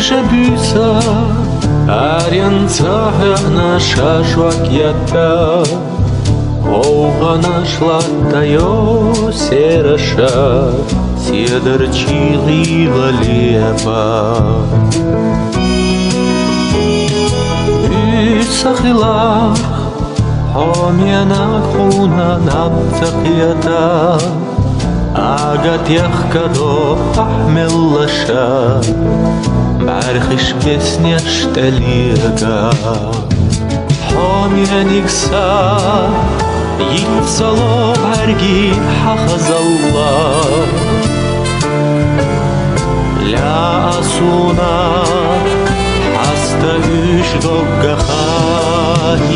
Jabüsa Aryan sahna şaşvak yatta Оугана шлаттайо сераша Седерчила леба Үсахилах Хомена хуна набтақията Агат яхкадо ахмеллаша Бархиш песня шталига Хоменикса Yitzalo bergin hafazallah La asuna hasta üç dokka hahinsa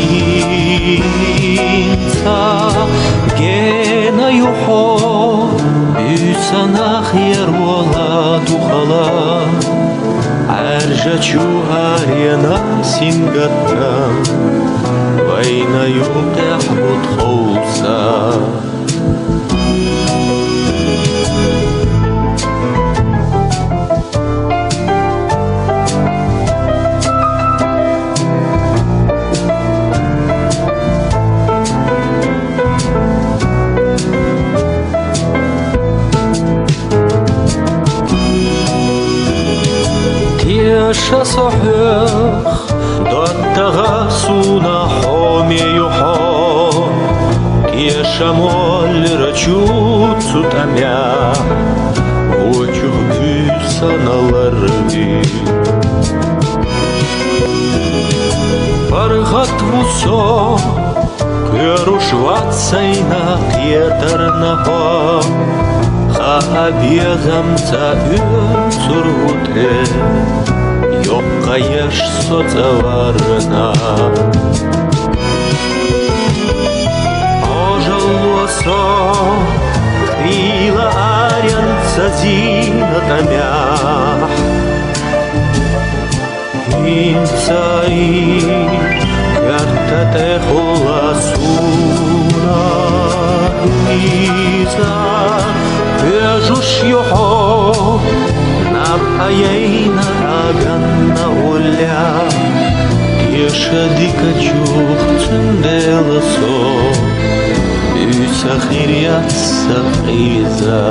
Gena yuho Üsanah yer vola duhala Erja çuhariyana singattam Война югтахбут хоуса Тиша сохх доттага суна хоме юхо Тиша моль рачут сутамя Очух бюсаналарви Пархат вусо Кырушватсайна пьетернахо Хаабьезамца юцурвуте Yokka yaş sotavarna Ожалуасо Крила арянца зинатамях Инцаи Картате хуласуна Иза Пежуш йохо Напаяйна аганна оля Ешадика чух цинделасо Үсахир ятса қиза